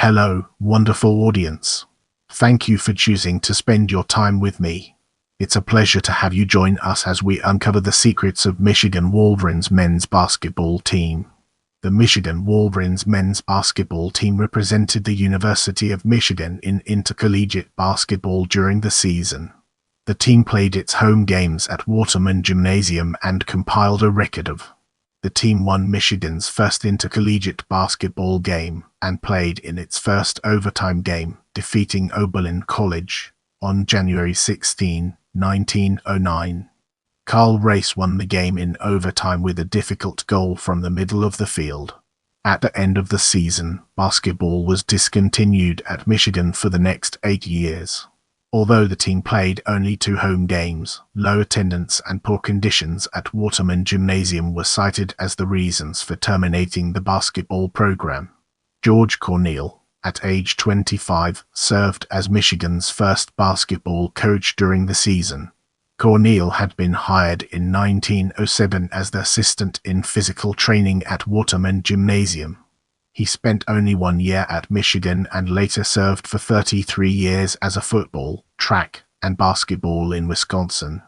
Hello, wonderful audience. Thank you for choosing to spend your time with me. It's a pleasure to have you join us as we uncover the secrets of Michigan Wolverines men's basketball team. The Michigan Wolverines men's basketball team represented the University of Michigan in intercollegiate basketball during the season. The team played its home games at Waterman Gymnasium and compiled a record of. The team won Michigan's first intercollegiate basketball game and played in its first overtime game, defeating Oberlin College on January 16, 1909. Carl Race won the game in overtime with a difficult goal from the middle of the field. At the end of the season, basketball was discontinued at Michigan for the next 8 years. Although the team played only 2 home games, low attendance and poor conditions at Waterman Gymnasium were cited as the reasons for terminating the basketball program. George Corneal, at age 25, served as Michigan's first basketball coach during the season. Corneal had been hired in 1907 as the assistant in physical training at Waterman Gymnasium. He spent only 1 year at Michigan and later served for 33 years as a football, track, and basketball in Wisconsin.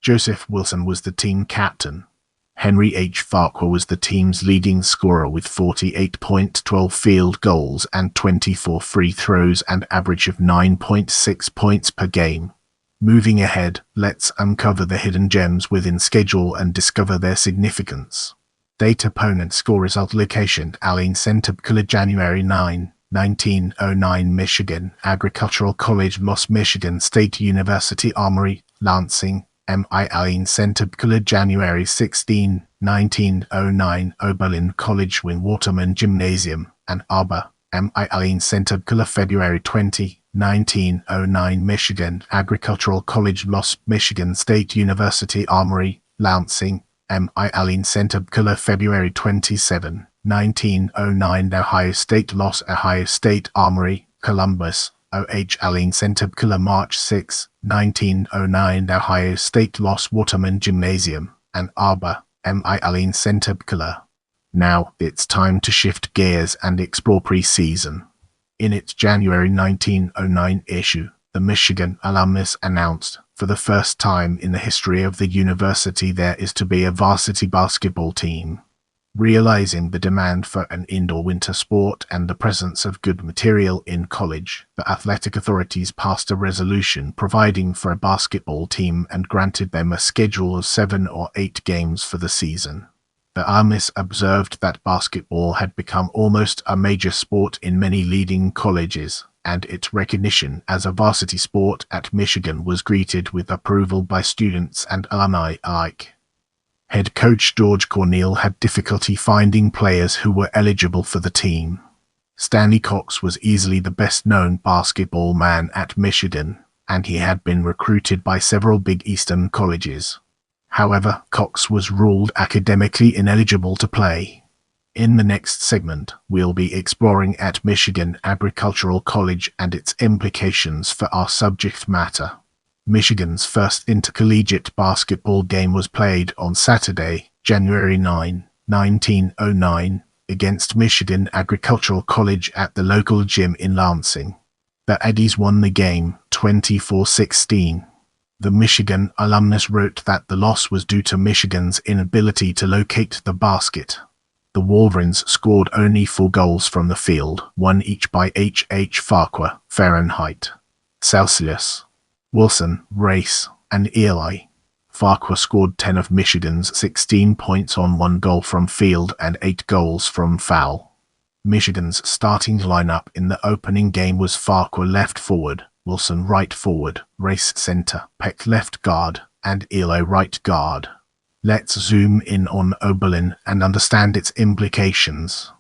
Joseph Wilson was the team captain. Henry H. Farquhar was the team's leading scorer with 48 points, 12 field goals, and 24 free throws, and average of 9.6 points per game. Moving ahead, let's uncover the hidden gems within schedule and discover their significance. Date, opponent, score, result, location: Aline Center College, January 9, 1909. Michigan Agricultural College, Moss, Michigan State University Armory, Lansing, MI. Aline Center College, January 16, 1909. Oberlin College, Waterman Gymnasium, Ann Arbor, MI. Aline Center College, February 20, 1909. Michigan Agricultural College, Moss, Michigan State University Armory, Lansing, MI. Aline Center College, February 27, 1909. Ohio State Loss, Ohio State Armory, Columbus, OH. Aline Center College, March 6, 1909. Ohio State Loss, Waterman Gymnasium, Ann Arbor, MI. Aline Center College. Now, it's time to shift gears and explore pre-season. In its January 1909 issue, the Michigan alumnus announced, for the first time in the history of the university, there is to be a varsity basketball team. Realizing the demand for an indoor winter sport and the presence of good material in college, the athletic authorities passed a resolution providing for a basketball team and granted them a schedule of 7 or 8 games for the season. The alumnus observed that basketball had become almost a major sport in many leading colleges, and its recognition as a varsity sport at Michigan was greeted with approval by students and alumni alike. Head coach George Corneal had difficulty finding players who were eligible for the team. Stanley Cox was easily the best-known basketball man at Michigan, and he had been recruited by several Big Eastern colleges. However, Cox was ruled academically ineligible to play. In the next segment, we'll be exploring at Michigan Agricultural College and its implications for our subject matter. Michigan's first intercollegiate basketball game was played on Saturday, January 9, 1909, against Michigan Agricultural College at the local gym in Lansing. The Aggies won the game 24-16. The Michigan alumnus wrote that the loss was due to Michigan's inability to locate the basket. The Wolverines scored only 4 goals from the field, 1 each by H. Farquhar, Fahrenheit, Celsius, Wilson, Race, and Eli. Farquhar scored 10 of Michigan's 16 points on 1 goal from field and 8 goals from foul. Michigan's starting lineup in the opening game was Farquhar left forward, Wilson right forward, Race center, Peck left guard, and Eli right guard. Let's zoom in on Oberlin and understand its implications.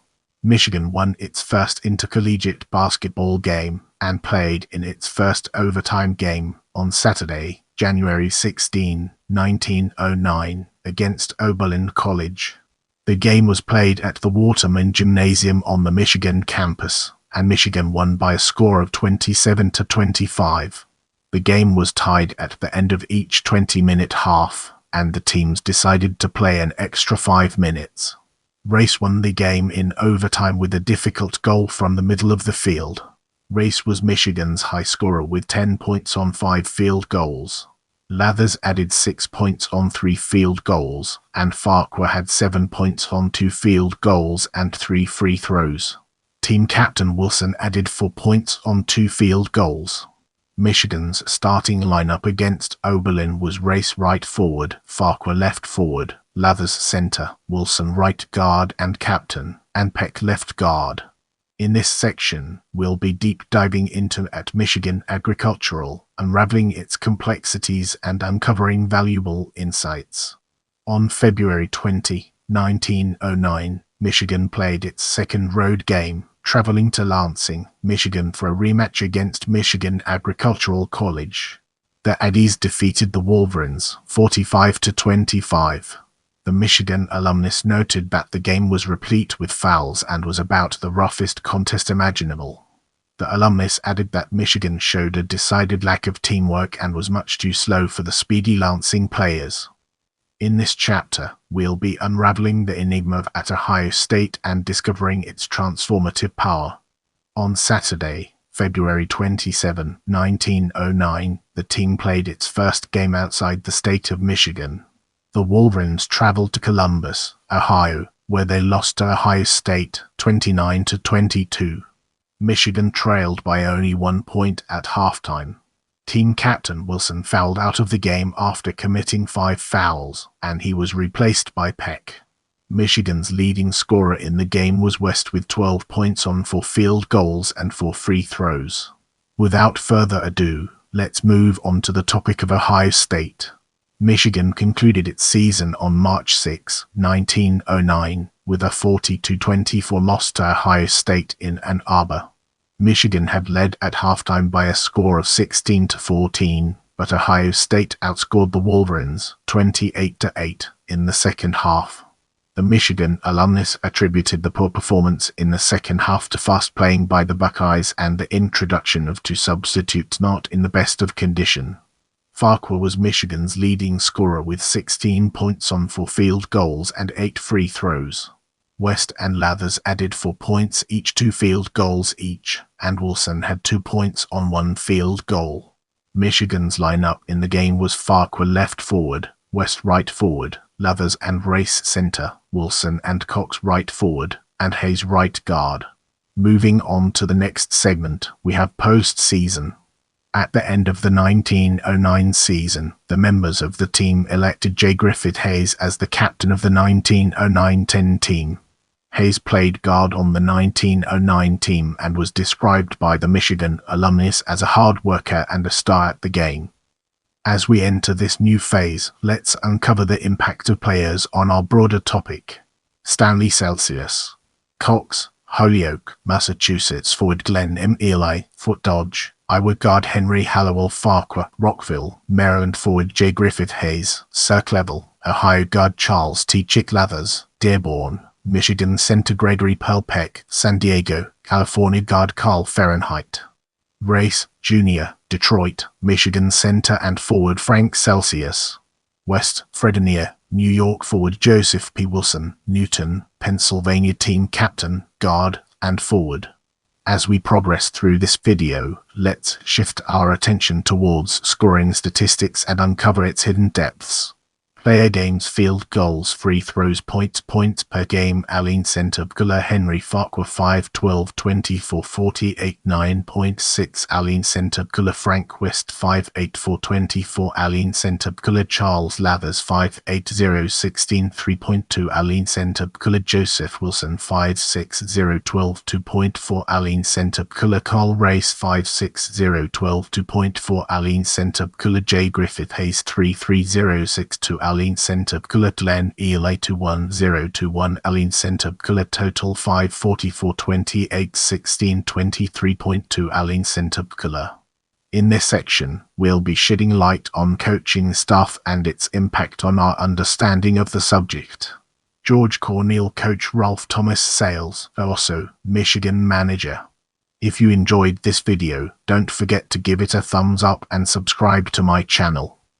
Michigan won its first intercollegiate basketball game and played in its first overtime game on Saturday, January 16, 1909, against Oberlin College. The game was played at the Waterman Gymnasium on the Michigan campus, and Michigan won by a score of 27-25. The game was tied at the end of each 20-minute half, and the teams decided to play an extra 5 minutes. Race won the game in overtime with a difficult goal from the middle of the field. Race was Michigan's high scorer with 10 points on 5 field goals. Lathers added 6 points on 3 field goals, and Farquhar had 7 points on 2 field goals and 3 free throws. Team captain Wilson added 4 points on 2 field goals. Michigan's starting lineup against Oberlin was Race right forward, Farquhar left forward, Lathers center, Wilson right guard and captain, and Peck left guard. In this section, we'll be deep diving into at Michigan Agricultural, unraveling its complexities and uncovering valuable insights. On February 20, 1909, Michigan played its second road game, traveling to Lansing, Michigan for a rematch against Michigan Agricultural College. The Aggies defeated the Wolverines 45-25. The Michigan alumnus noted that the game was replete with fouls and was about the roughest contest imaginable. The alumnus added that Michigan showed a decided lack of teamwork and was much too slow for the speedy Lansing players. In this chapter, we'll be unraveling the enigma at Ohio State and discovering its transformative power. On Saturday, February 27, 1909, the team played its first game outside the state of Michigan. The Wolverines traveled to Columbus, Ohio, where they lost to Ohio State 29-22. Michigan trailed by only 1 point at halftime. Team captain Wilson fouled out of the game after committing 5 fouls, and he was replaced by Peck. Michigan's leading scorer in the game was West with 12 points on 4 field goals and 4 free throws. Without further ado, let's move on to the topic of Ohio State. Michigan concluded its season on March 6, 1909, with a 40-24 loss to Ohio State in Ann Arbor. Michigan had led at halftime by a score of 16-14, but Ohio State outscored the Wolverines 28-8 in the second half. The Michigan alumnus attributed the poor performance in the second half to fast playing by the Buckeyes and the introduction of 2 substitutes not in the best of condition. Farquhar was Michigan's leading scorer with 16 points on 4 field goals and 8 free throws. West and Lathers added 4 points each, 2 field goals each, and Wilson had 2 points on 1 field goal. Michigan's lineup in the game was Farquhar left forward, West right forward, Lathers and Race center, Wilson and Cox right forward, and Hayes right guard. Moving on to the next segment, we have postseason. At the end of the 1909 season, the members of the team elected J. Griffith Hayes as the captain of the 1909-10 team. Hayes played guard on the 1909 team and was described by the Michigan alumnus as a hard worker and a star at the game. As we enter this new phase, let's uncover the impact of players on our broader topic. Stanley Celsius. Cox, Holyoke, Massachusetts forward Glenn M. Eli, Fort Dodge, Iowa guard Henry Hallowell Farquhar, Rockville, Maryland forward J. Griffith Hayes, Circleville, Ohio guard Charles T. Chick Lathers, Dearborn, Michigan center Gregory Pearl Peck, San Diego, California guard Carl Fahrenheit. Race, Jr., Detroit, Michigan center and forward Frank Celsius. West, Fredonia, New York forward Joseph P. Wilson, Newton, Pennsylvania team captain, guard, and forward. As we progress through this video, let's shift our attention towards scoring statistics and uncover its hidden depths. Player games, field goals, free throws, points per game. Aline center Butler Henry Farquhar 5-12-24-48 9.6. Aline center Butler Frank West 5-8-4-24. Aline center Butler Charles Lathers 5-8-0-16 3.2. Aline center Butler Joseph Wilson 5-6-0-12 2.4. Aline center Butler Carl Race 5-6-0-12 2.4. Aline center Butler J. Griffith Hayes 3-3-0-6-2. Aline center Butler Glenn Eli 2-1-0-2-1. Aline center Butler total 5-44-28-16 23.2. Aline center Butler. In this section, we'll be shedding light on coaching staff and its impact on our understanding of the subject. George Corneal coach Ralph Thomas Sales, also Michigan manager. If you enjoyed this video, don't forget to give it a thumbs up and subscribe to my channel.